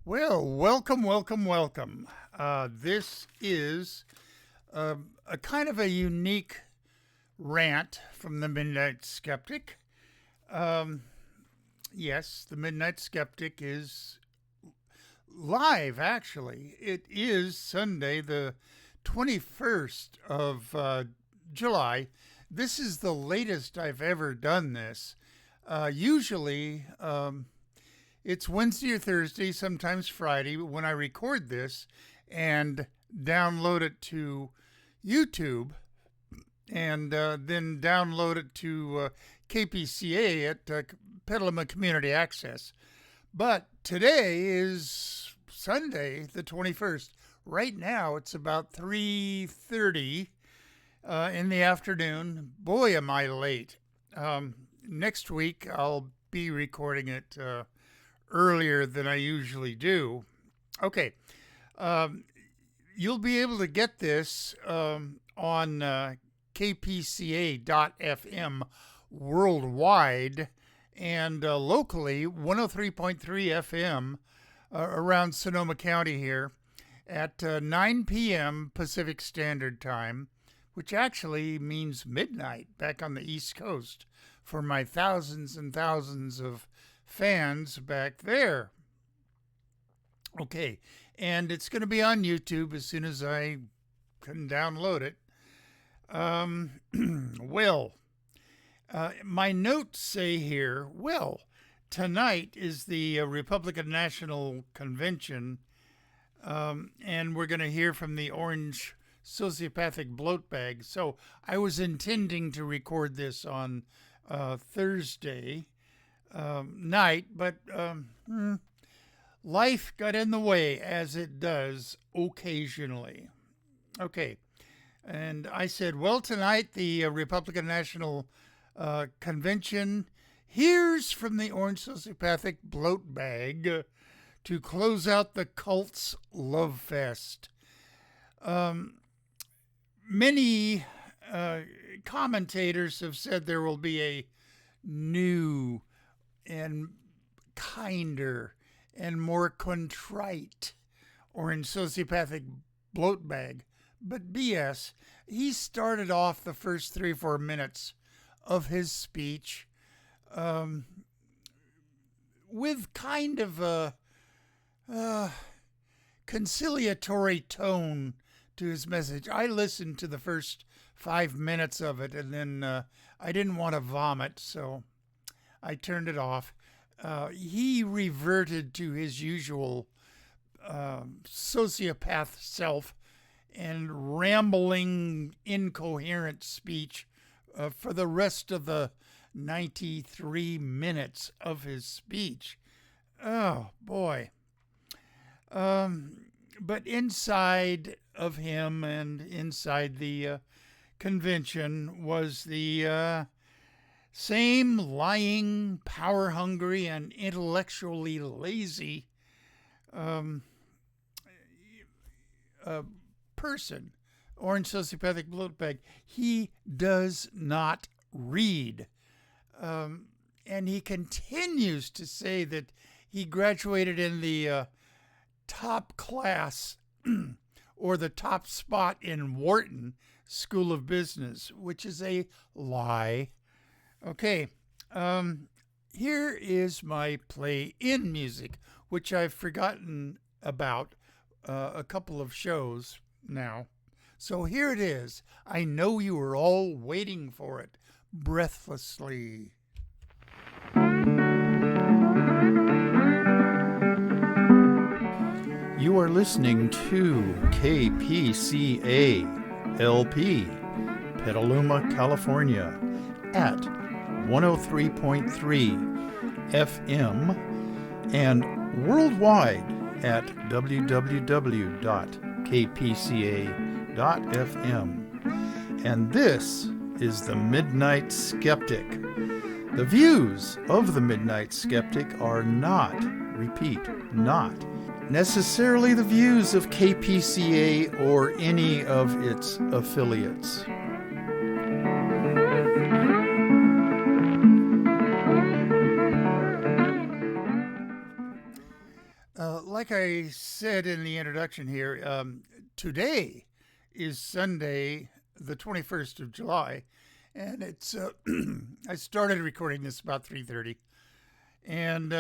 Well, welcome. This is a kind of a unique rant from the Midnight Skeptic. Um, yes, the Midnight Skeptic is live, actually. It is Sunday, the 21st of July. This is the latest I've ever done this. Usually, it's Wednesday or Thursday, sometimes Friday, when I record this and download it to YouTube and then download it to KPCA at Petaluma Community Access. But today is Sunday, the 21st. Right now, it's about 3:30 in the afternoon. Boy, am I late. Next week, I'll be recording it earlier than I usually do. Okay. You'll be able to get this on kpca.fm worldwide and locally 103.3 FM around Sonoma County here at 9 p.m. Pacific Standard Time, which actually means midnight back on the East Coast for my thousands and thousands of fans back there. Okay, and it's going to be on YouTube as soon as I can download it. My notes say here, tonight is the Republican National Convention, and we're going to hear from the Orange Sociopathic Bloat Bag. So I was intending to record this on Thursday night, but life got in the way, as it does occasionally. Okay, and I said, tonight the Republican National Convention hears from the Orange Sociopathic Bloat Bag to close out the cult's love fest. Many commentators have said there will be a new and kinder and more contrite Orange Sociopathic Bloat Bag. But BS, he started off the first 3 or 4 minutes of his speech with kind of a conciliatory tone to his message. I listened to the first 5 minutes of it, and then I didn't want to vomit, so I turned it off. He reverted to his usual sociopath self and rambling, incoherent speech for the rest of the 93 minutes of his speech. Oh, boy. But inside of him and inside the convention was the same lying, power-hungry, and intellectually lazy person, Orange Sociopathic Bloat Bag. He does not read. And he continues to say that he graduated in the top class or the top spot in Wharton School of Business, which is a lie. Okay, here is my play-in music, which I've forgotten about a couple of shows now. So here it is. I know you were all waiting for it, breathlessly. You are listening to KPCA LP, Petaluma, California, at 103.3 FM and worldwide at www.kpca.fm. And this is the Midnight Skeptic. The views of the Midnight Skeptic are not necessarily the views of KPCA or any of its affiliates. like I said in the introduction here, today is Sunday, the 21st of July, and it's I started recording this about 3:30, and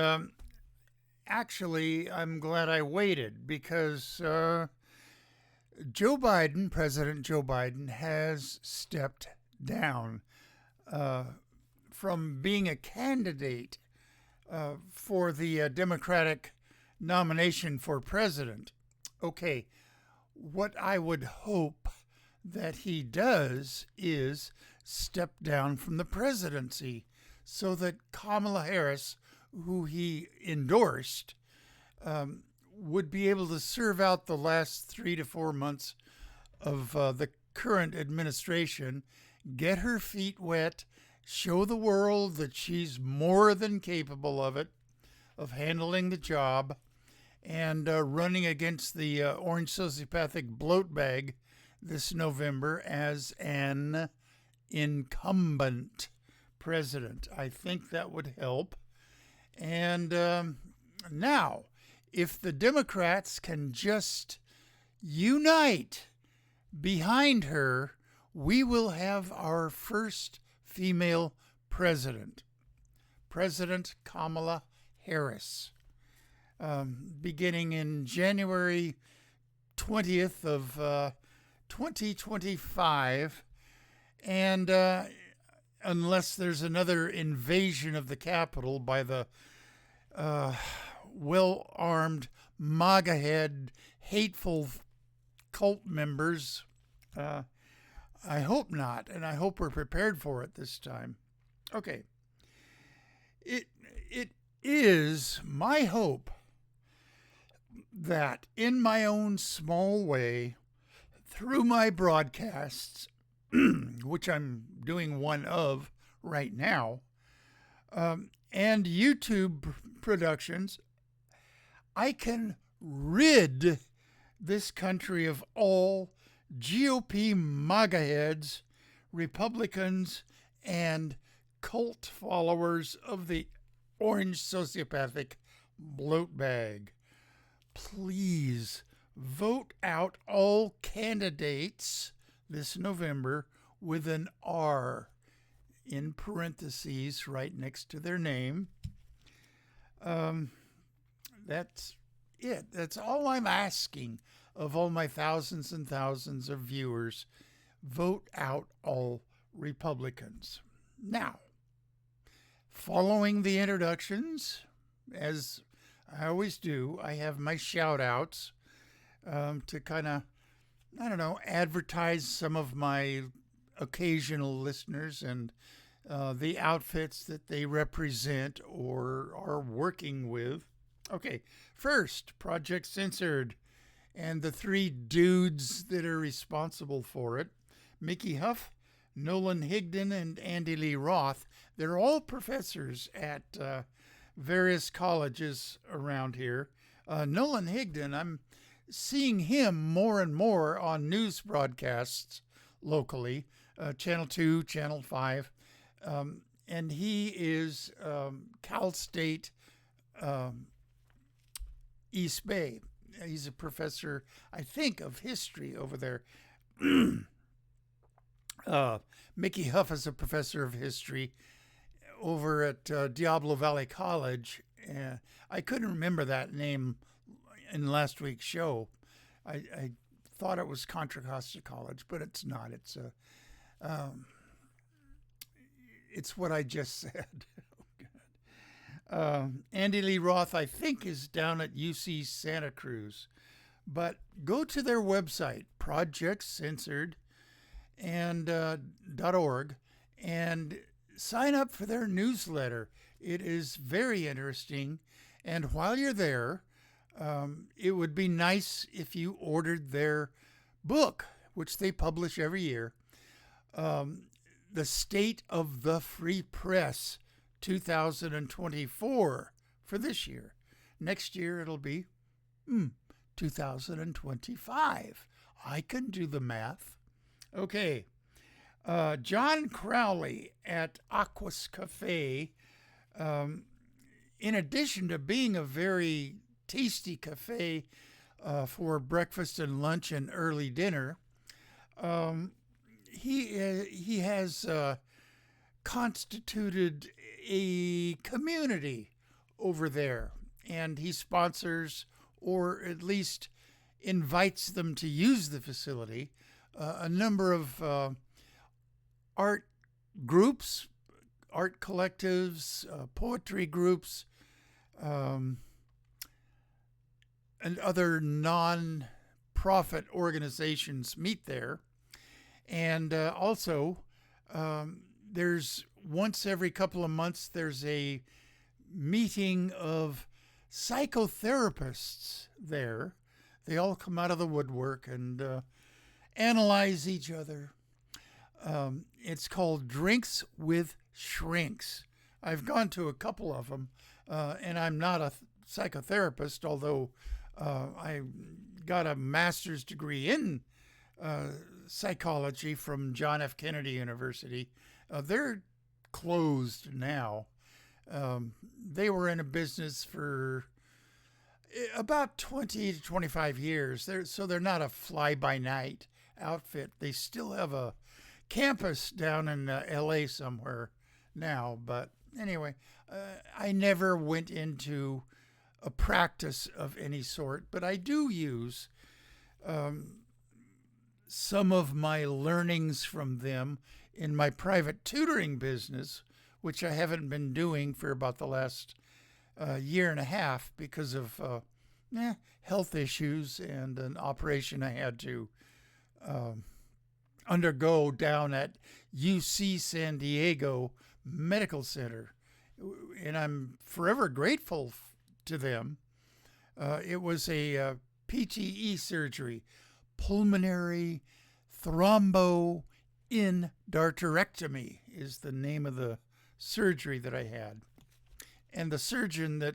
actually I'm glad I waited because President Joe Biden, has stepped down from being a candidate for the Democratic nomination for president. Okay, what I would hope that he does is step down from the presidency so that Kamala Harris, who he endorsed, would be able to serve out the last 3 to 4 months of the current administration, get her feet wet, show the world that she's more than capable of it, of handling the job, and running against the orange sociopathic bloat bag this November as an incumbent president. I think that would help. And now, if the Democrats can just unite behind her, we will have our first female president, President Kamala Harris, beginning in January 20th of 2025. And unless there's another invasion of the Capitol by the well-armed, MAGA-head, hateful cult members, I hope not, and I hope we're prepared for it this time. Okay. It is my hope that in my own small way, through my broadcasts, which I'm doing one of right now, and YouTube productions, I can rid this country of all GOP MAGA heads, Republicans, and cult followers of the orange sociopathic bloat bag. Please vote out all candidates this November with an R in parentheses right next to their name. That's it. That's all I'm asking of all my thousands and thousands of viewers. Vote out all Republicans. Now, following the introductions, as I always do, I have my shout outs to kind of, advertise some of my occasional listeners and the outfits that they represent or are working with. Okay, first, Project Censored and the three dudes that are responsible for it, Mickey Huff, Nolan Higdon, and Andy Lee Roth. They're all professors at various colleges around here. Nolan Higdon, I'm seeing him more and more on news broadcasts locally, Channel 2, Channel 5, and he is Cal State East Bay. He's a professor, I think, of history over there. Mickey Huff is a professor of history over at Diablo Valley College. I couldn't remember that name in last week's show. I thought it was Contra Costa College, but it's not. It's what I just said. Andy Lee Roth, I think, is down at UC Santa Cruz. But go to their website, projectcensored and .org, and sign up for their newsletter. It is very interesting. And while you're there, it would be nice if you ordered their book, which they publish every year, The State of the Free Press 2024 for this year. Next year it'll be 2025. I can do the math. Okay. John Crowley at Aquas Cafe, in addition to being a very tasty cafe for breakfast and lunch and early dinner. He has constituted a community over there, and he sponsors or at least invites them to use the facility. A number of art groups, art collectives, poetry groups, and other non-profit organizations meet there. And also, there's once every couple of months, there's a meeting of psychotherapists there. They all come out of the woodwork and analyze each other. It's called Drinks with Shrinks. I've gone to a couple of them, and I'm not a psychotherapist, although I got a master's degree in psychology from John F. Kennedy University. They're closed now. They were in a business for about 20 to 25 years. So they're not a fly-by-night outfit. They still have a campus down in L.A. somewhere now. But anyway, I never went into a practice of any sort, but I do use some of my learnings from them in my private tutoring business, which I haven't been doing for about the last year and a half because of health issues and an operation I had to undergo down at UC San Diego Medical Center. And I'm forever grateful to them. It was a PTE surgery, pulmonary thromboendarterectomy is the name of the surgery that I had. And the surgeon that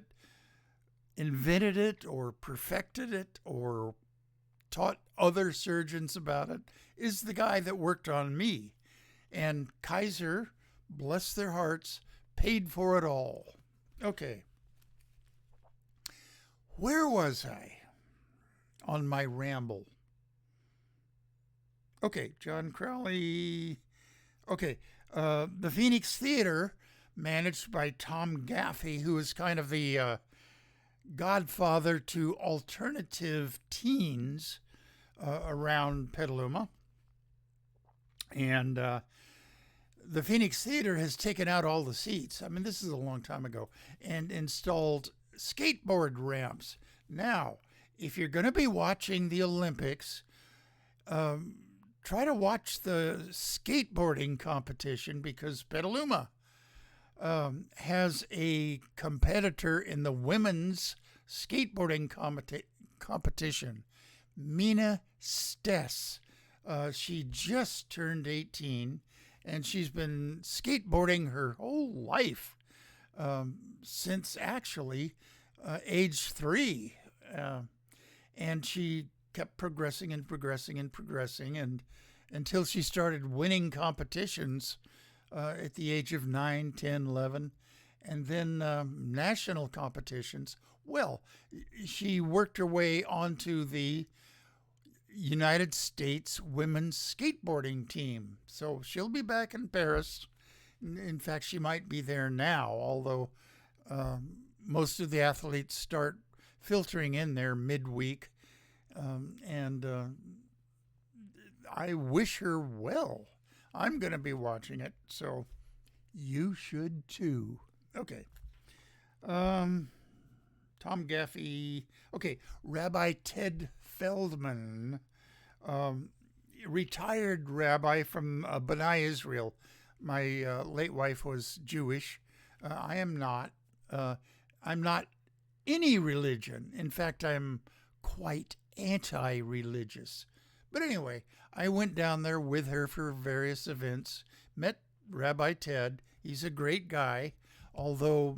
invented it or perfected it or taught other surgeons about it is the guy that worked on me. And Kaiser, bless their hearts, paid for it all. Okay. Where was I on my ramble? Okay, John Crowley. Okay, the Phoenix Theater, managed by Tom Gaffey, who is kind of the godfather to alternative teens around Petaluma. And the Phoenix Theater has taken out all the seats. I mean, this is a long time ago, and installed skateboard ramps. Now, if you're going to be watching the Olympics, try to watch the skateboarding competition, because Petaluma has a competitor in the women's skateboarding competition, Mina Stess. She just turned 18, and she's been skateboarding her whole life, since actually age 3. And she kept progressing and progressing and progressing, and until she started winning competitions at the age of 9, 10, 11, and then national competitions. Well, she worked her way onto the United States women's skateboarding team. So she'll be back in Paris. In fact, she might be there now, although most of the athletes start filtering in there midweek. And I wish her well. I'm going to be watching it, so you should too. Okay. Tom Gaffey. Okay, Rabbi Ted Feldman, retired rabbi from B'nai Israel. My late wife was Jewish. I am not. I'm not any religion. In fact, I'm quite anti-religious. But anyway, I went down there with her for various events, met Rabbi Ted. He's a great guy, although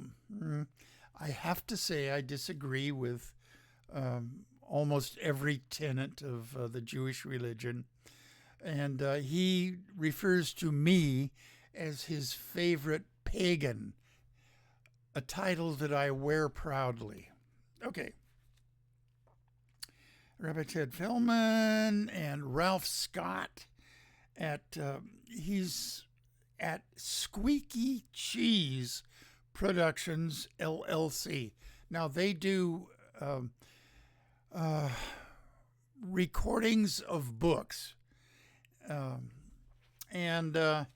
I have to say I disagree with almost every tenet of the Jewish religion. And he refers to me as his favorite pagan, a title that I wear proudly. Okay. Rabbi Ted Feldman and Ralph Scott he's at Squeaky Cheese Productions LLC. Now they do recordings of books, and I'm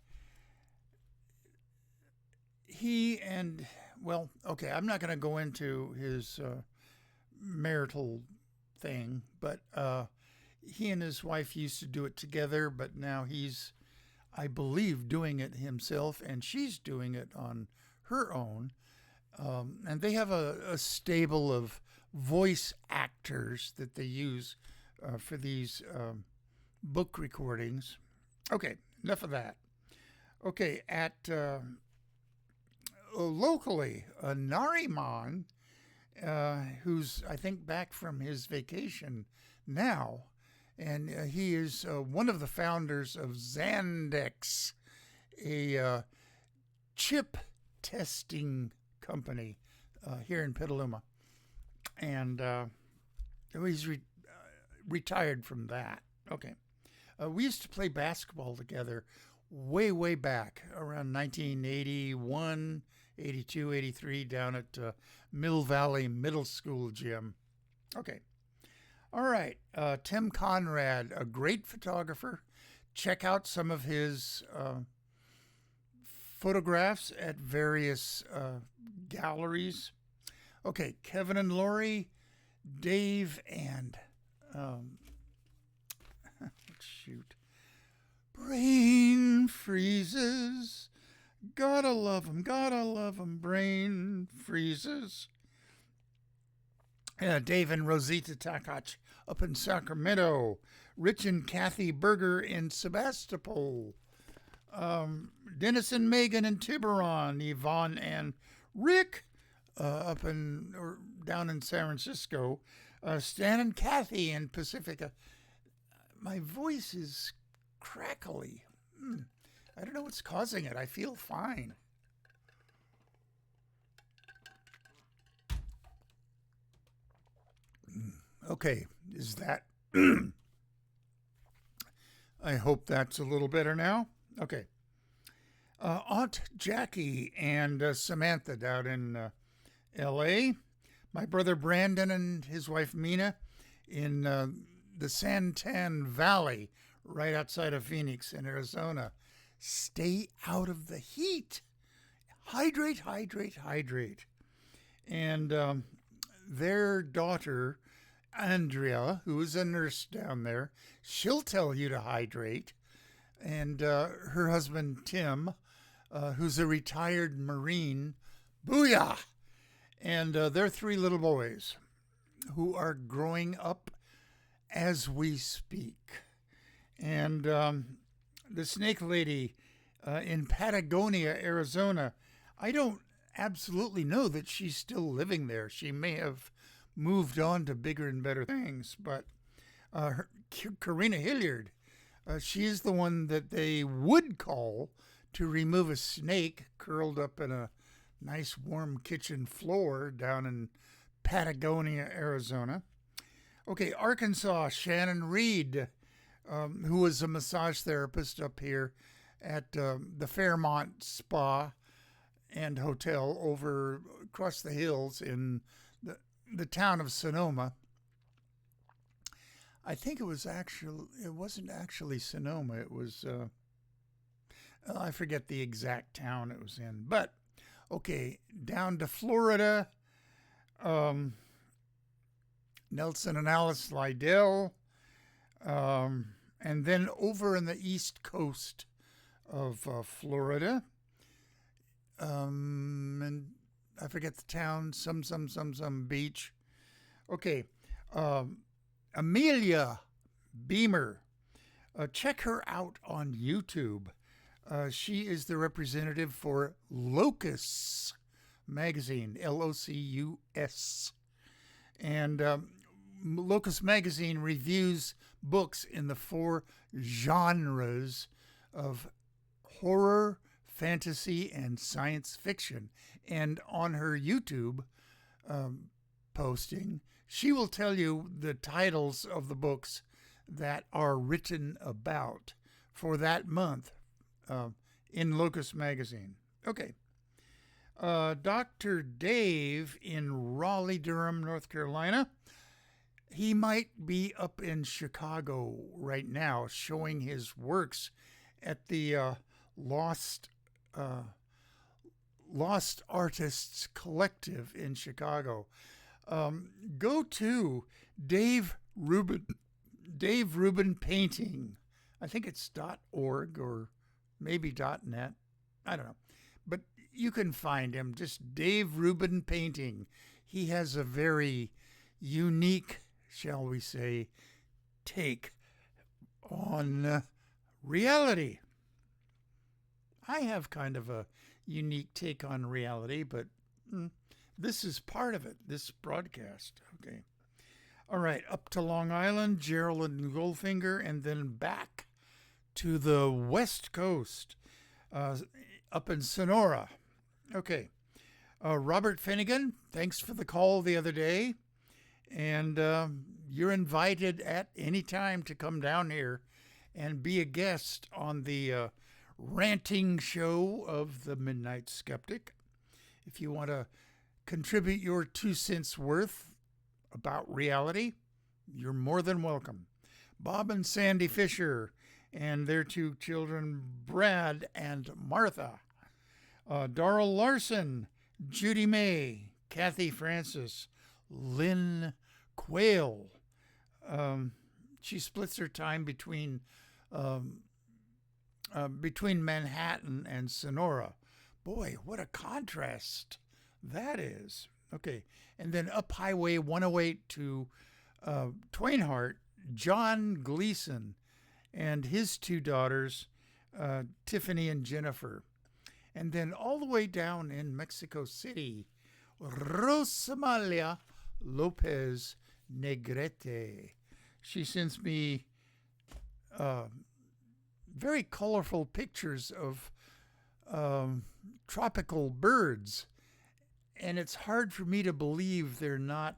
not going to go into his marital thing, but he and his wife used to do it together, but now he's, I believe, doing it himself, and she's doing it on her own. And they have a stable of voice actors that they use for these book recordings. Okay, enough of that. Okay, at locally, Nariman, who's, I think, back from his vacation now, and he is one of the founders of Zandex, a chip testing company here in Petaluma. And he's retired from that. Okay. We used to play basketball together way, way back around 1981, 82, 83 down at Mill Valley Middle School gym. Okay. All right. Tim Conrad, a great photographer. Check out some of his photographs at various galleries. Okay, Kevin and Lori, Dave, and shoot, Brain Freezes. Gotta love 'em, Brain Freezes. Dave and Rosita Takach up in Sacramento. Rich and Kathy Berger in Sebastopol. Dennis and Megan in Tiburon. Yvonne and Rick down in San Francisco. Stan and Kathy in Pacifica. My voice is crackly. I don't know what's causing it. I feel fine. Okay, is that... I hope that's a little better now. Okay. Aunt Jackie and Samantha down in L.A. My brother Brandon and his wife Mina in the Santan Valley right outside of Phoenix in Arizona. Stay out of the heat. Hydrate, hydrate, hydrate. And their daughter, Andrea, who is a nurse down there, she'll tell you to hydrate. And her husband, Tim, who's a retired Marine, booyah! And their 3 little boys who are growing up as we speak. And the Snake Lady in Patagonia, Arizona, I don't absolutely know that she's still living there. She may have moved on to bigger and better things, but Karina Hilliard, she is the one that they would call to remove a snake curled up in a nice warm kitchen floor down in Patagonia, Arizona. Okay, Arkansas, Shannon Reed, who was a massage therapist up here at the Fairmont Spa and Hotel over across the hills in the town of Sonoma. I think it wasn't actually Sonoma. It was, I forget the exact town it was in. But, okay, down to Florida, Nelson and Alice Lydell, and then over in the east coast of Florida, and I forget the town, some beach. Okay, Amelia Beamer, check her out on YouTube. She is the representative for Locus Magazine, Locus. And Locus Magazine reviews books in the 4 genres of horror, fantasy, and science fiction. And on her YouTube posting, She will tell you the titles of the books that are written about for that month in Locust Magazine. Okay. Dr. Dave in Raleigh, Durham, North Carolina. He might be up in Chicago right now showing his works at the Lost Artists Collective in Chicago. Go to Dave Rubin Painting. I think it's .org or maybe .net. I don't know. But you can find him, just Dave Rubin Painting. He has a very unique, shall we say, take on reality. I have kind of a unique take on reality, but this is part of it, this broadcast. Okay. All right, up to Long Island, Geraldine Goldfinger, and then back to the West Coast, up in Sonora. Okay. Robert Finnegan, thanks for the call the other day. And you're invited at any time to come down here and be a guest on the ranting show of the Midnight Skeptic. If you want to contribute your 2 cents worth about reality, you're more than welcome. Bob and Sandy Fisher and their 2 children, Brad and Martha. Darrell Larson, Judy May, Kathy Francis, Lynn Quayle. She splits her time between Manhattan and Sonora. Boy, what a contrast that is. Okay, and then up Highway 108 to Twainhart, John Gleason and his 2 daughters, Tiffany and Jennifer. And then all the way down in Mexico City, Rosamalia Lopez Negrete. She sends me very colorful pictures of tropical birds. And it's hard for me to believe they're not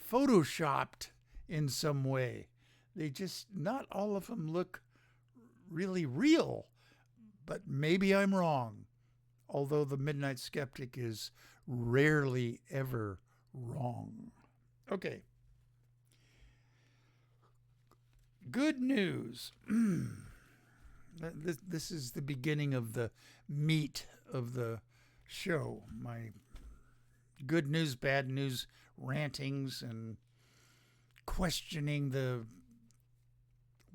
photoshopped in some way. They just, not all of them look really real. But maybe I'm wrong. Although the Midnight Skeptic is rarely ever wrong. Okay. Good news. This is the beginning of the meat of the show. My good news, bad news rantings and questioning the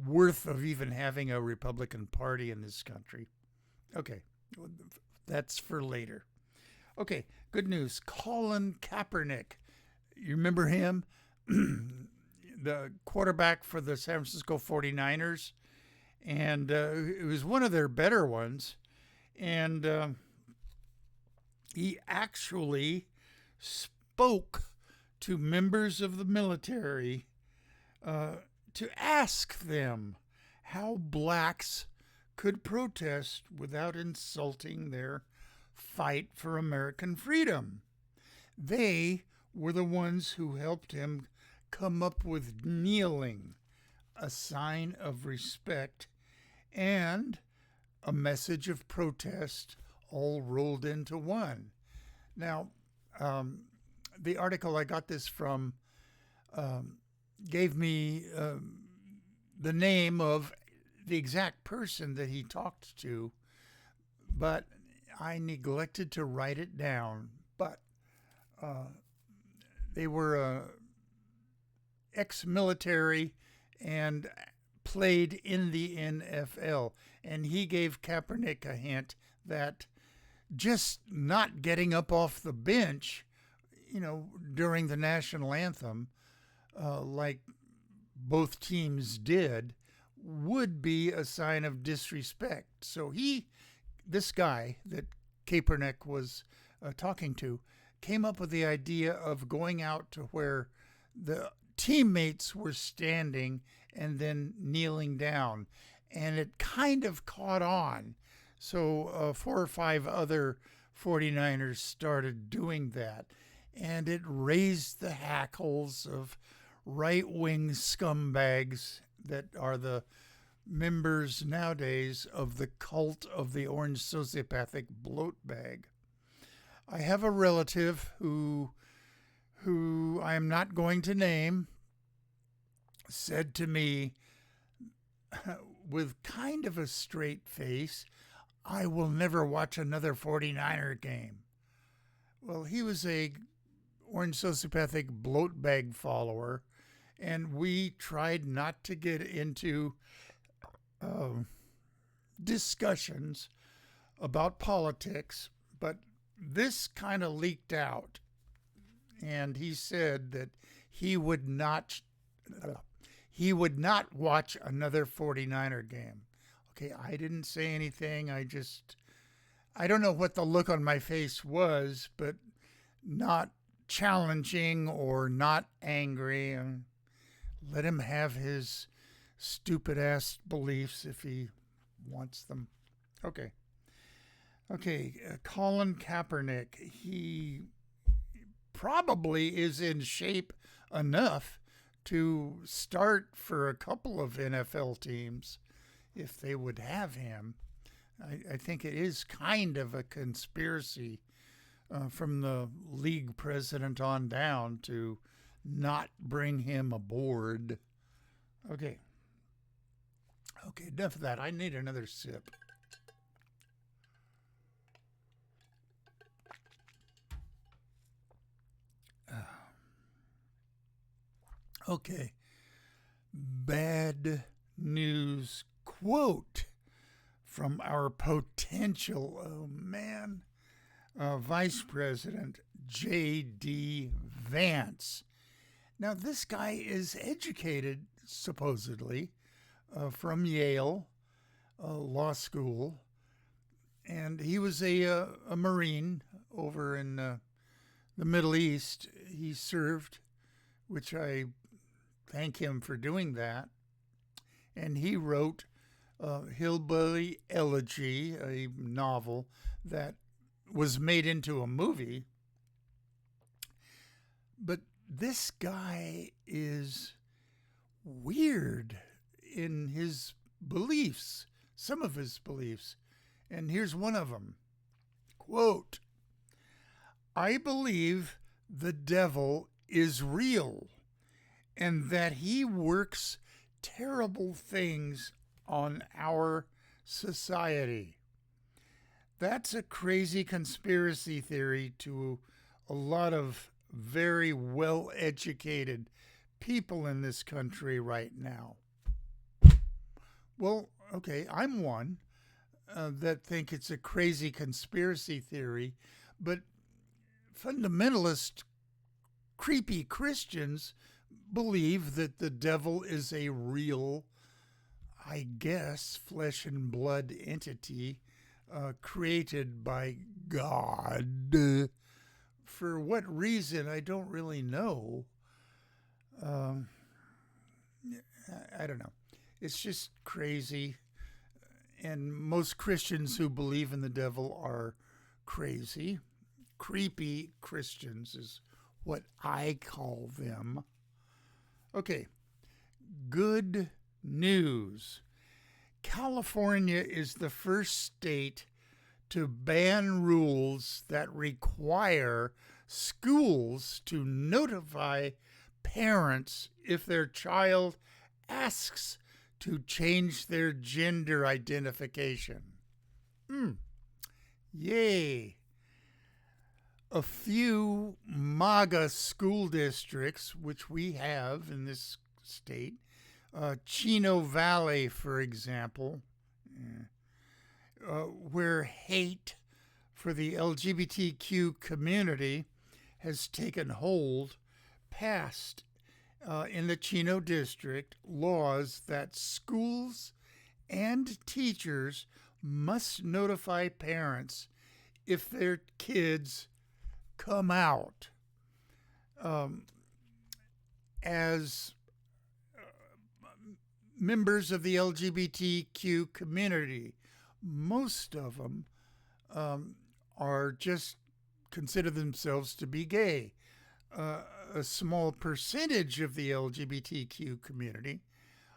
worth of even having a Republican Party in this country. Okay, that's for later. Okay, good news. Colin Kaepernick. You remember him? The quarterback for the San Francisco 49ers. And it was one of their better ones. And he actually spoke to members of the military to ask them how blacks could protest without insulting their fight for American freedom. They were the ones who helped him come up with kneeling, a sign of respect, and a message of protest all rolled into one. Now, the article I got this from gave me the name of the exact person that he talked to, but I neglected to write it down. But they were ex-military and played in the NFL. And he gave Kaepernick a hint that just not getting up off the bench, during the national anthem, like both teams did, would be a sign of disrespect. So this guy that Kaepernick was talking to, came up with the idea of going out to where the teammates were standing and then kneeling down. And it kind of caught on. So 4 or 5 other 49ers started doing that. and it raised the hackles of right-wing scumbags that are the members nowadays of the cult of the orange sociopathic bloat bag. I have a relative who I am not going to name said to me with kind of a straight face, "I will never watch another 49er game." Well, he was a orange sociopathic bloat bag follower, and we tried not to get into discussions about politics, but this kind of leaked out, and he said that he would not watch another 49er game. Okay, I didn't say anything. I don't know what the look on my face was, but not challenging or not angry. And let him have his stupid ass beliefs if he wants them. Okay, Colin Kaepernick. He probably is in shape enough to start for a couple of NFL teams if they would have him. I think it is kind of a conspiracy from the league president on down to not bring him aboard. Okay, enough of that. I need another sip. Okay, bad news quote from our potential, Vice President J.D. Vance. Now, this guy is educated, supposedly, from Yale Law School, and he was a Marine over in the Middle East. He served, which I thank him for doing that. And he wrote Hillbilly Elegy, a novel that was made into a movie. But this guy is weird in his beliefs, some of his beliefs. And here's one of them. Quote, "I believe the devil is real and that he works terrible things on our society." That's a crazy conspiracy theory to a lot of very well-educated people in this country right now. Well, okay, I'm one that think it's a crazy conspiracy theory, but fundamentalist, creepy Christians believe that the devil is a real, I guess, flesh and blood entity created by God. For what reason, I don't really know. I don't know. It's just crazy. And most Christians who believe in the devil are crazy. Creepy Christians is what I call them. Okay, good news. California is the first state to ban rules that require schools to notify parents if their child asks to change their gender identification. Yay. A few MAGA school districts, which we have in this state, Chino Valley, for example, where hate for the LGBTQ community has taken hold, passed in the Chino district laws that schools and teachers must notify parents if their kids come out as members of the LGBTQ community. Most of them are just consider themselves to be gay. a small percentage of the LGBTQ community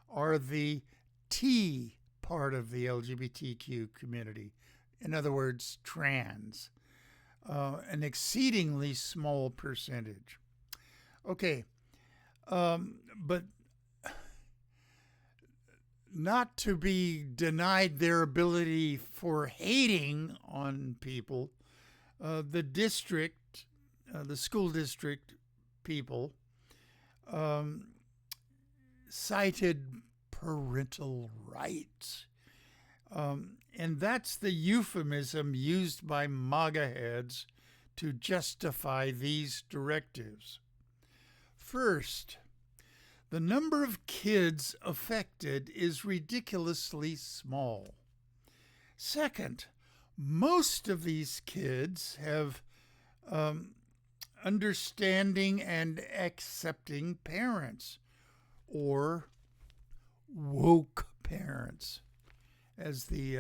are the T part of the LGBTQ community. In other words, trans. An exceedingly small percentage. Okay, but not to be denied their ability for hating on people, the school district people cited parental rights. And that's the euphemism used by MAGA heads to justify these directives. First, the number of kids affected is ridiculously small. Second, most of these kids have understanding and accepting parents, or woke parents, as the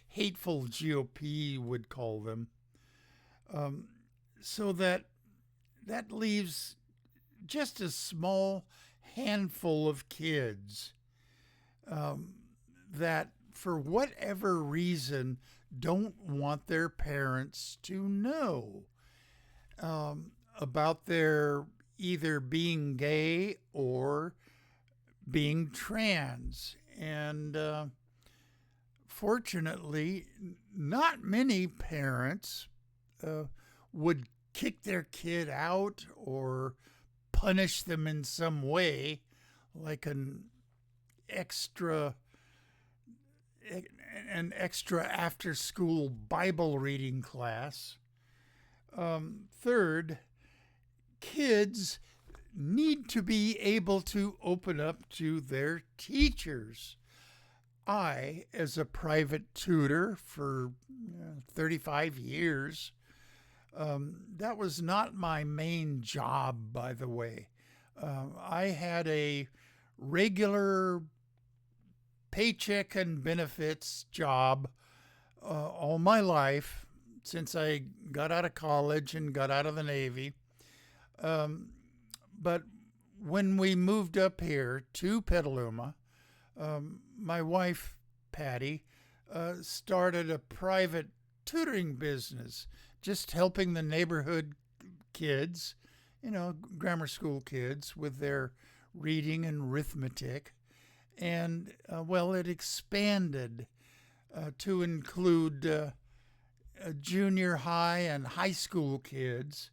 hateful GOP would call them. So that leaves just a small handful of kids that, for whatever reason, don't want their parents to know about their either being gay or being trans. And fortunately, not many parents would kick their kid out or punish them in some way, like an extra after school Bible reading class. Third, kids need to be able to open up to their teachers. I, as a private tutor for 35 years, that was not my main job, by the way. I had a regular paycheck and benefits job all my life since I got out of college and got out of the Navy. But when we moved up here to Petaluma, my wife, Patty, started a private tutoring business, just helping the neighborhood kids, grammar school kids, with their reading and arithmetic. And, it expanded to include junior high and high school kids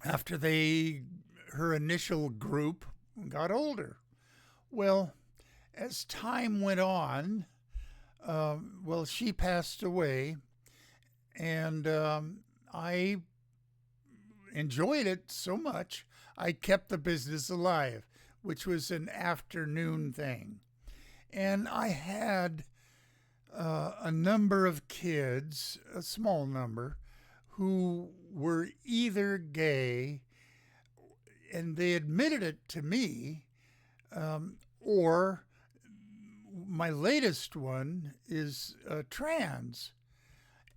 after her initial group got older. Well, as time went on, she passed away, and I enjoyed it so much, I kept the business alive, which was an afternoon thing. And I had a number of kids, a small number, who were either gay, and they admitted it to me, or my latest one is trans.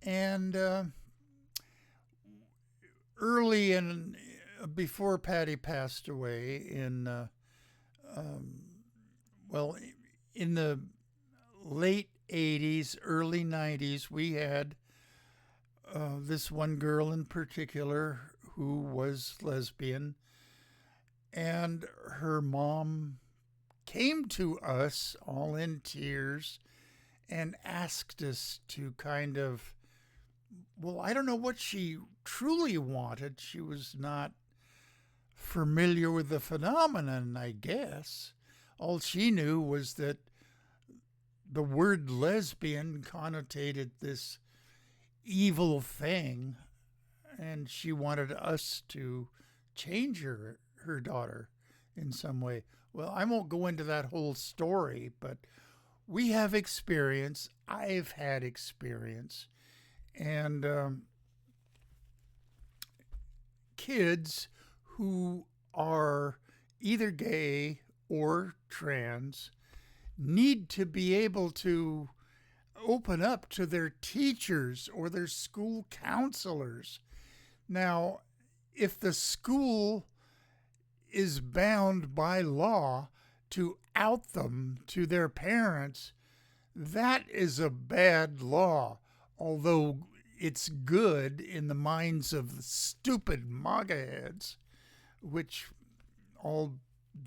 And before Patty passed away in the late 80s, early 90s, we had this one girl in particular who was lesbian, and her mom came to us all in tears and asked us to kind of, I don't know what she truly wanted. She was not familiar with the phenomenon, I guess. All she knew was that the word lesbian connotated this evil thing, and she wanted us to change her daughter in some way. Well, I won't go into that whole story, but we have experience. I've had experience. And kids who are either gay or trans need to be able to open up to their teachers or their school counselors. Now, if the school is bound by law to out them to their parents, that is a bad law, although it's good in the minds of the stupid MAGA heads, which all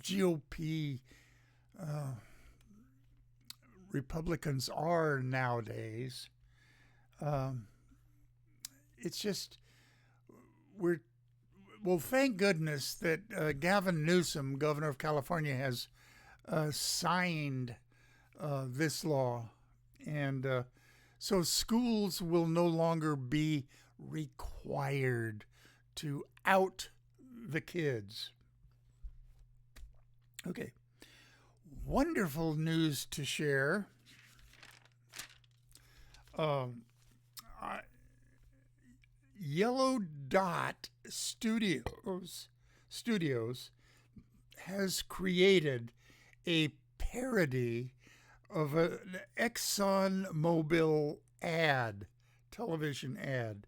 GOP Republicans are nowadays. It's just, thank goodness that Gavin Newsom, governor of California, has signed this law. And so schools will no longer be required to out the kids. Okay. Wonderful news to share. Yellow Dot Studios has created a parody of an ExxonMobile television ad.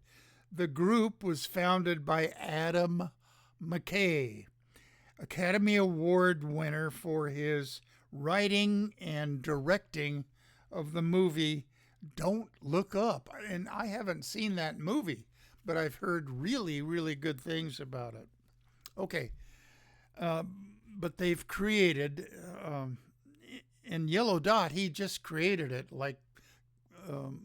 The group was founded by Adam McKay, Academy Award winner for his writing and directing of the movie Don't Look Up. And I haven't seen that movie, but I've heard really, really good things about it. Okay. But they've created, and Yellow Dot, he just created it like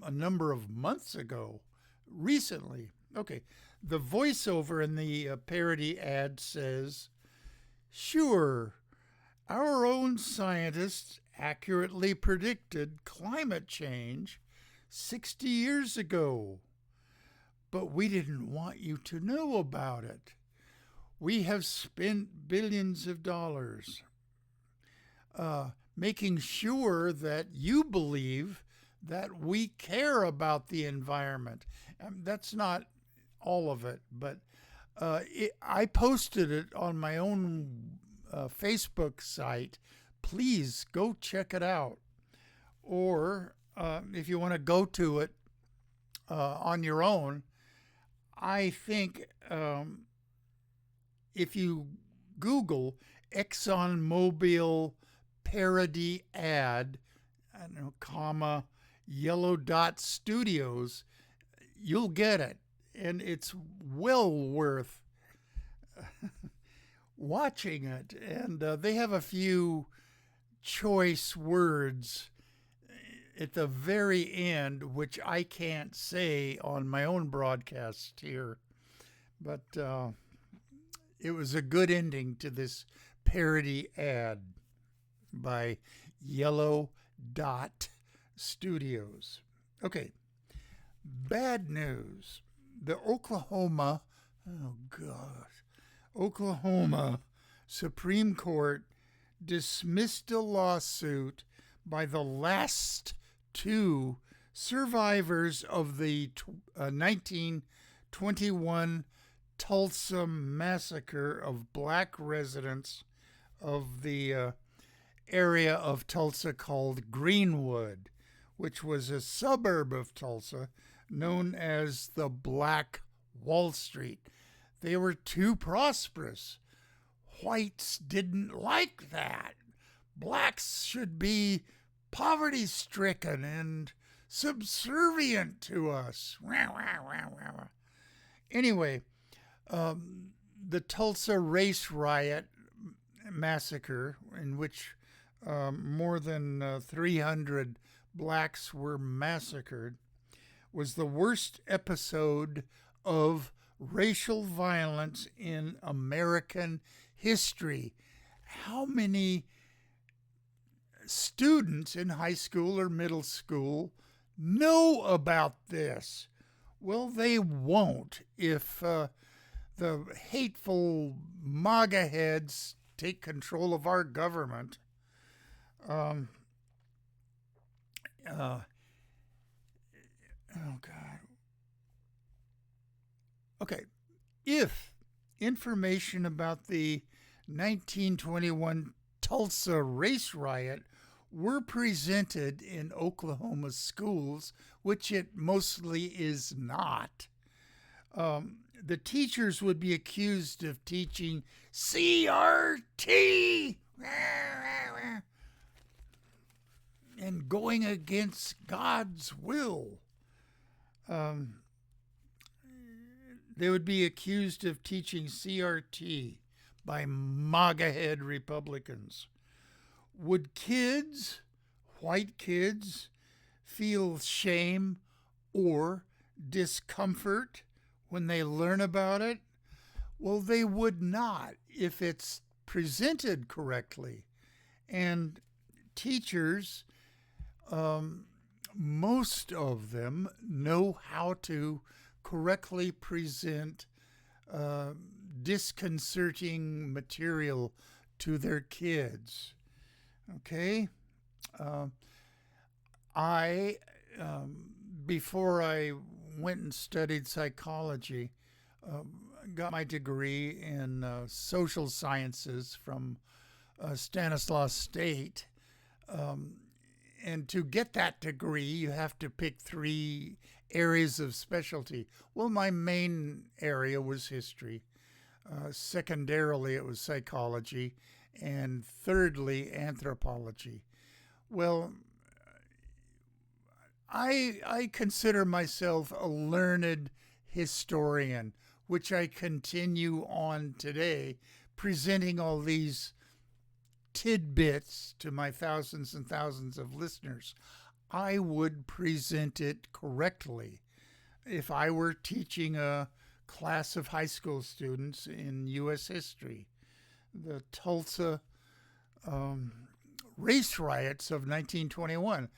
a number of months ago, recently. Okay. The voiceover in the parody ad says, "Sure, our own scientists accurately predicted climate change 60 years ago, but we didn't want you to know about it. We have spent billions of dollars making sure that you believe that we care about the environment." That's not all of it, but I posted it on my own Facebook site. Please go check it out. Or if you want to go to it on your own, I think if you Google ExxonMobile parody ad, I don't know, comma, Yellow Dot Studios, you'll get it. And it's well worth watching it. And they have a few choice words at the very end, which I can't say on my own broadcast here. But it was a good ending to this parody ad by Yellow Dot Studios. Okay, bad news. The Oklahoma Supreme Court dismissed a lawsuit by the last two survivors of the 1921 Tulsa massacre of black residents of the area of Tulsa called Greenwood, which was a suburb of Tulsa known as the Black Wall Street. They were too prosperous. Whites didn't like that. Blacks should be poverty-stricken and subservient to us. Anyway, the Tulsa race riot massacre, in which more than 300 blacks were massacred, was the worst episode of racial violence in American history. How many students in high school or middle school know about this? Well, they won't if the hateful MAGA heads take control of our government. Oh, God. Okay. If information about the 1921 Tulsa race riot were presented in Oklahoma schools, which it mostly is not, the teachers would be accused of teaching CRT and going against God's will. They would be accused of teaching CRT by MAGA-head Republicans. Would kids, white kids, feel shame or discomfort when they learn about it? Well, they would not if it's presented correctly. And teachers, most of them know how to correctly present disconcerting material to their kids. Okay? Before I went and studied psychology, got my degree in social sciences from Stanislaus State. And to get that degree, you have to pick 3 areas of specialty. Well, my main area was history. Secondarily, it was psychology. And thirdly, anthropology. Well, I consider myself a learned historian, which I continue on today, presenting all these tidbits to my thousands and thousands of listeners. I would present it correctly. If I were teaching a class of high school students in U.S. history, the Tulsa race riots of 1921,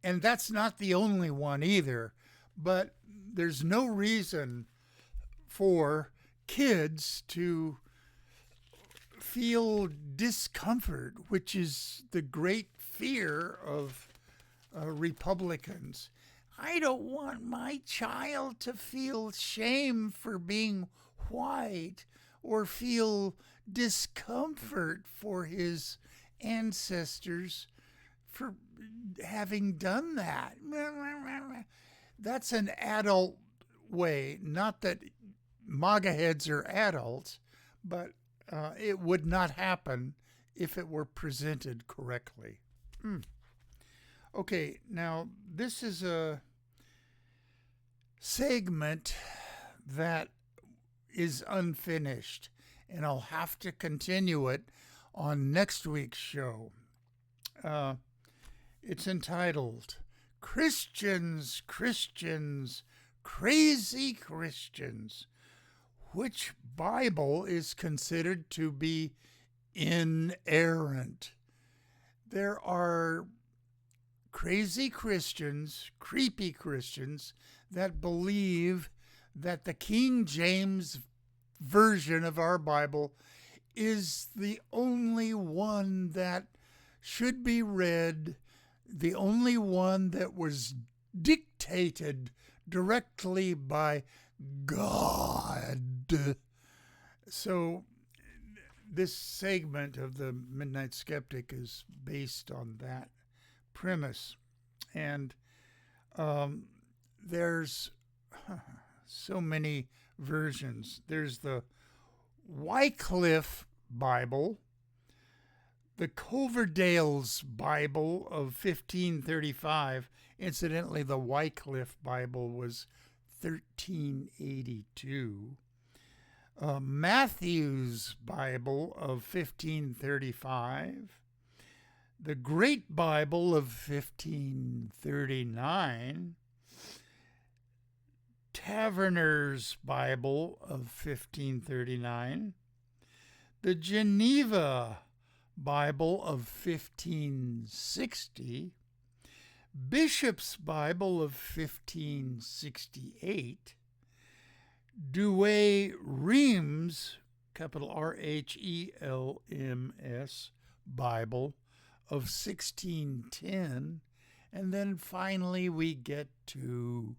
and that's not the only one either, but there's no reason for kids to feel discomfort, which is the great fear of Republicans. I don't want my child to feel shame for being white or feel discomfort for his ancestors for having done that. That's an adult way. Not that MAGA heads are adults, but it would not happen if it were presented correctly. Okay, now this is a segment that is unfinished, and I'll have to continue it on next week's show. It's entitled Christians, Christians, Crazy Christians. Which Bible is considered to be inerrant? There are crazy Christians, creepy Christians, that believe that the King James version of our Bible is the only one that should be read, the only one that was dictated directly by God. So this segment of the Midnight Skeptic is based on that premise. And there's so many versions. There's the Wycliffe Bible, the Coverdale's Bible of 1535. Incidentally, the Wycliffe Bible was 1382. Matthew's Bible of 1535. The Great Bible of 1539. Taverner's Bible of 1539. The Geneva Bible of 1560. Bishop's Bible of 1568. Douay-Rheims, capital R-H-E-L-M-S, Bible of 1610. And then finally we get to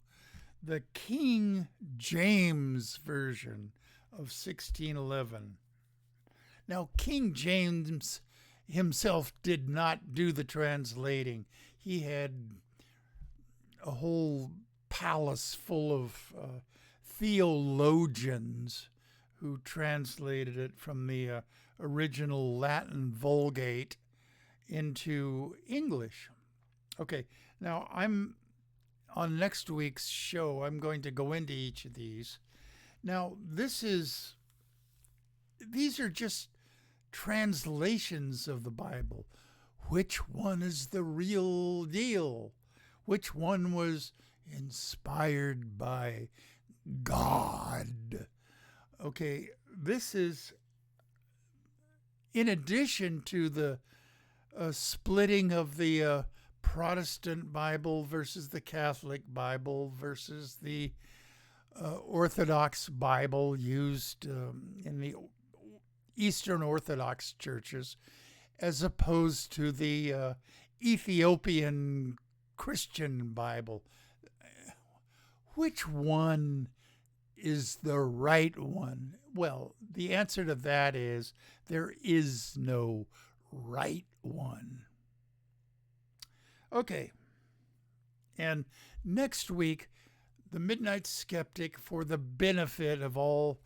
the King James Version of 1611. Now, King James himself did not do the translating. He had a whole palace full of theologians who translated it from the original Latin Vulgate into English. Okay, now on next week's show, I'm going to go into each of these. Now, these are just translations of the Bible. Which one is the real deal? Which one was inspired by God? Okay, this is in addition to the splitting of the Protestant Bible versus the Catholic Bible versus the Orthodox Bible used in the Eastern Orthodox churches, as opposed to the Ethiopian Christian Bible. Which one is the right one? Well, the answer to that is there is no right one. Okay. And next week, the Midnight Skeptic, for the benefit of all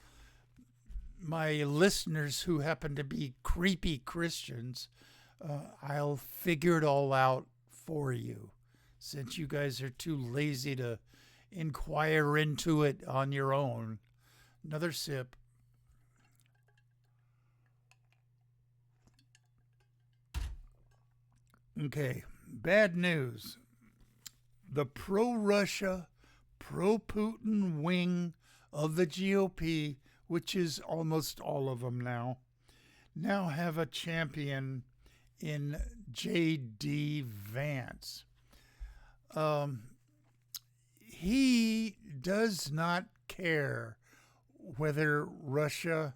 my listeners who happen to be creepy Christians, I'll figure it all out for you, since you guys are too lazy to inquire into it on your own. Another sip. Okay, bad news. The pro-Russia, pro-Putin wing of the GOP, which is almost all of them now have a champion in J.D. Vance. He does not care whether Russia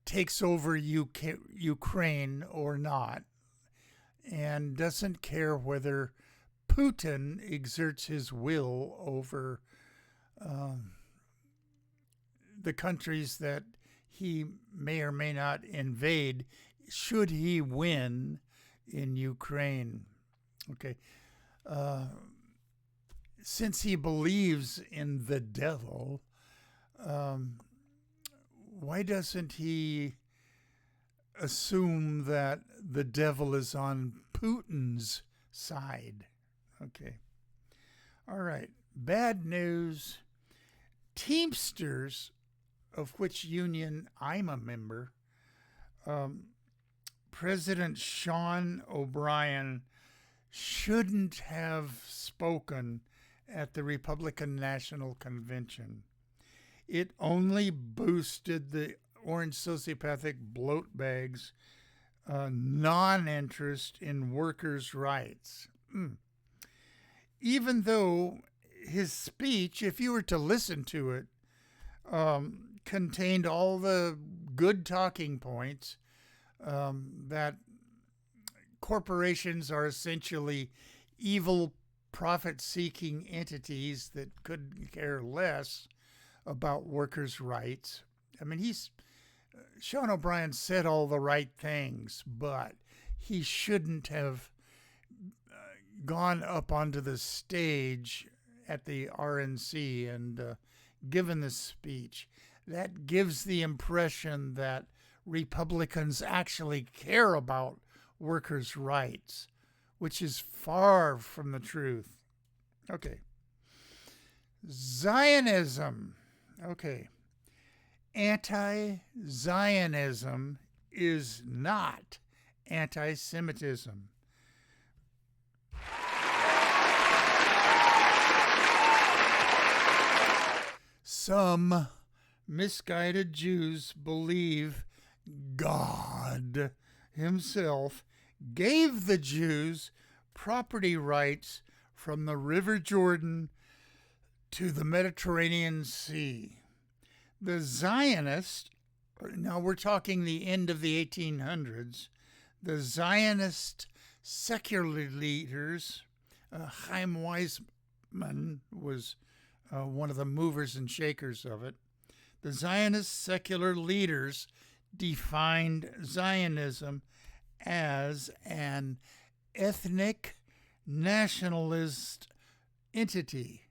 takes over Ukraine or not, and doesn't care whether Putin exerts his will over the countries that he may or may not invade should he win in Ukraine. Okay. Since he believes in the devil, why doesn't he assume that the devil is on Putin's side? Okay. All right. Bad news. Teamsters, of which union I'm a member, President Sean O'Brien shouldn't have spoken at the Republican National Convention. It only boosted the orange sociopathic bloat bags' non-interest in workers' rights. Even though his speech, if you were to listen to it, contained all the good talking points, that corporations are essentially evil, profit-seeking entities that could care less about workers' rights. I mean, Sean O'Brien said all the right things, but he shouldn't have gone up onto the stage at the RNC and given this speech. That gives the impression that Republicans actually care about workers' rights, which is far from the truth. Okay. Zionism. Okay. Anti-Zionism is not anti-Semitism. Some misguided Jews believe God himself gave the Jews property rights from the River Jordan to the Mediterranean Sea. The Zionists, now we're talking the end of the 1800s, the Zionist secular leaders, Chaim Weizmann was one of the movers and shakers of it. The Zionist secular leaders defined Zionism as an ethnic nationalist entity.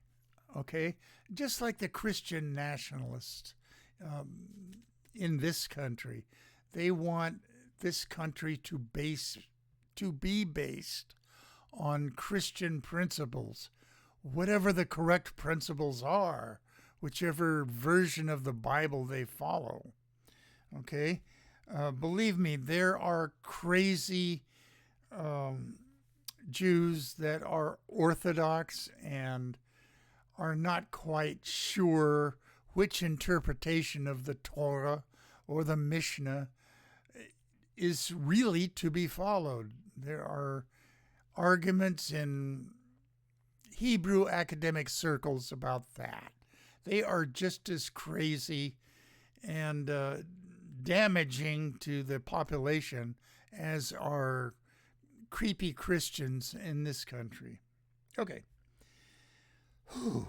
okay? Just like the Christian nationalists in this country. They want this country to be based on Christian principles, whatever the correct principles are, whichever version of the Bible they follow. Okay? Believe me, there are crazy Jews that are Orthodox and are not quite sure which interpretation of the Torah or the Mishnah is really to be followed. There are arguments in Hebrew academic circles about that. They are just as crazy and damaging to the population as are creepy Christians in this country. Okay. Whew.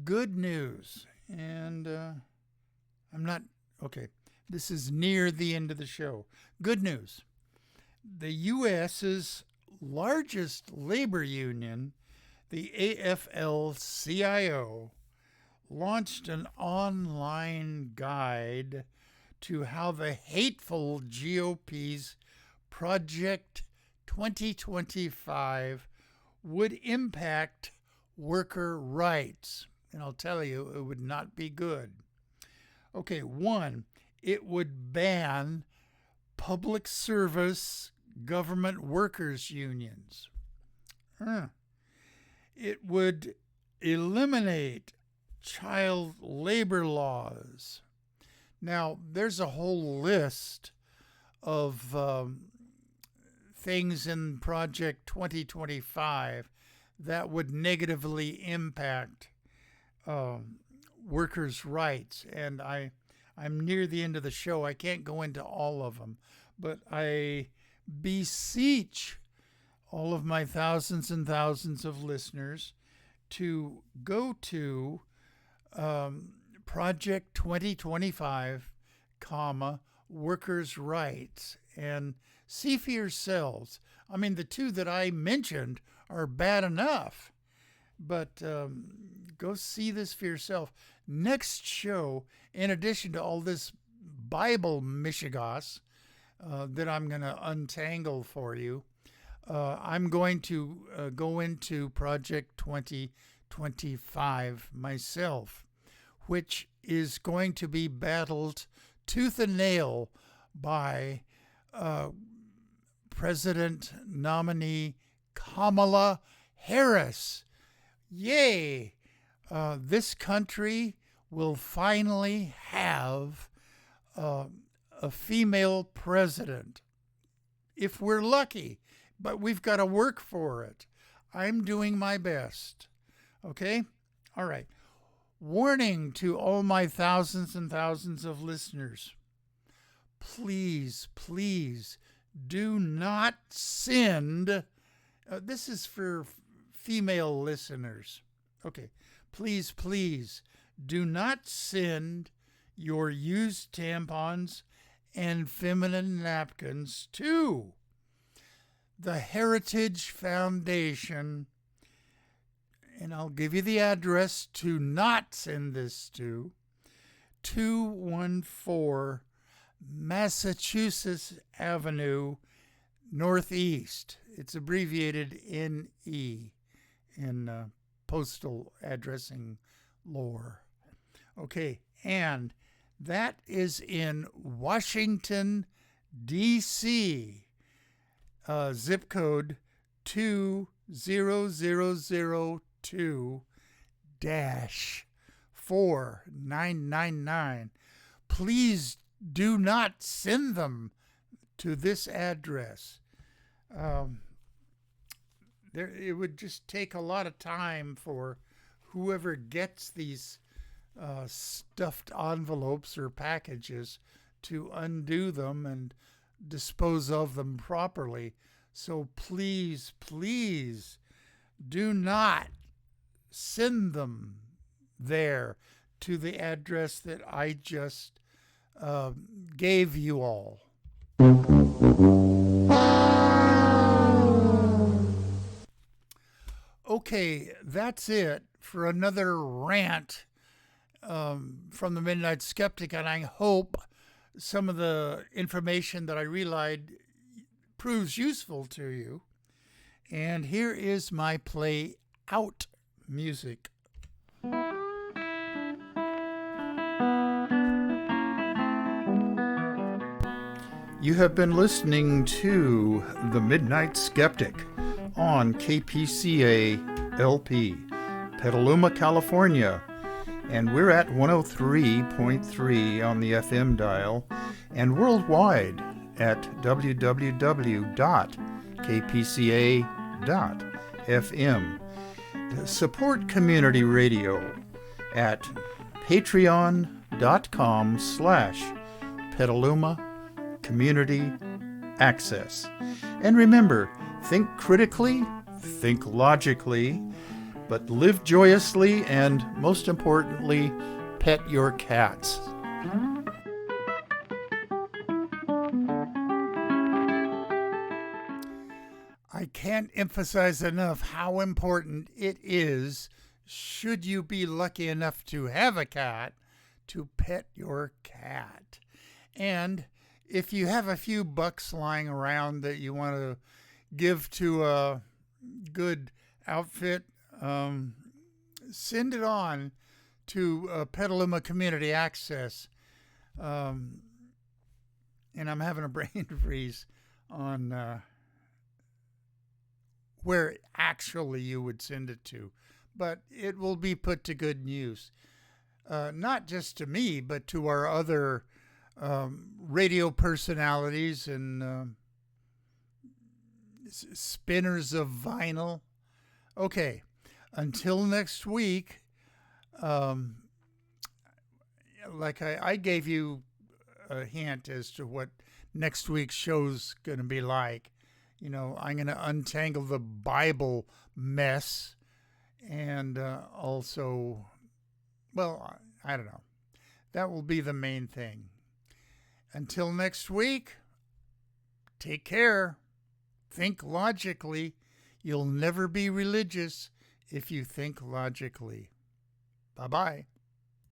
Good news. And I'm not, okay, this is near the end of the show. Good news. The U.S.'s largest labor union, the AFL-CIO, launched an online guide to how the hateful GOP's Project 2025 would impact worker rights. And I'll tell you, it would not be good. Okay, 1, it would ban public service government workers' unions. It would eliminate child labor laws. Now, there's a whole list of things in Project 2025 that would negatively impact workers' rights. And I'm near the end of the show. I can't go into all of them, but I beseech all of my thousands and thousands of listeners to go to Project 2025, workers' rights, and see for yourselves. I mean, the two that I mentioned are bad enough, but go see this for yourself. Next show, in addition to all this Bible mishigas that I'm going to untangle for you, I'm going to go into Project 2025 myself, which is going to be battled tooth and nail by President nominee Kamala Harris. Yay! This country will finally have a female president, if we're lucky, but we've got to work for it. I'm doing my best. Okay? All right. Warning to all my thousands and thousands of listeners. Please, please do not send. This is for female listeners. Okay. Please, please do not send your used tampons and feminine napkins to the Heritage Foundation. And I'll give you the address to not send this to: 214 Massachusetts Avenue, Northeast. It's abbreviated NE in postal addressing lore. Okay, and that is in Washington, D.C., zip code 20002-4999. Please do not send them to this address. It would just take a lot of time for whoever gets these stuffed envelopes or packages to undo them and dispose of them properly. So please, please do not send them there to the address that I just gave you all. Okay, that's it for another rant from the Midnight Skeptic, and I hope some of the information that I relayed proves useful to you. And here is my play out music. You have been listening to The Midnight Skeptic on KPCA LP, Petaluma, California. And we're at 103.3 on the FM dial and worldwide at www.kpca.fm. Support community radio at patreon.com/Petaluma Community Access. And remember, think critically, think logically, but live joyously, and most importantly, pet your cats. I can't emphasize enough how important it is, should you be lucky enough to have a cat, to pet your cat. And if you have a few bucks lying around that you want to give to a good outfit, send it on to Petaluma Community Access. And I'm having a brain freeze on where actually you would send it to. But it will be put to good use. Not just to me, but to our other radio personalities and spinners of vinyl. Okay, until next week, like I gave you a hint as to what next week's show's going to be like. You know, I'm going to untangle the Bible mess and also, well, I don't know. That will be the main thing. Until next week, take care. Think logically. You'll never be religious if you think logically. Bye-bye.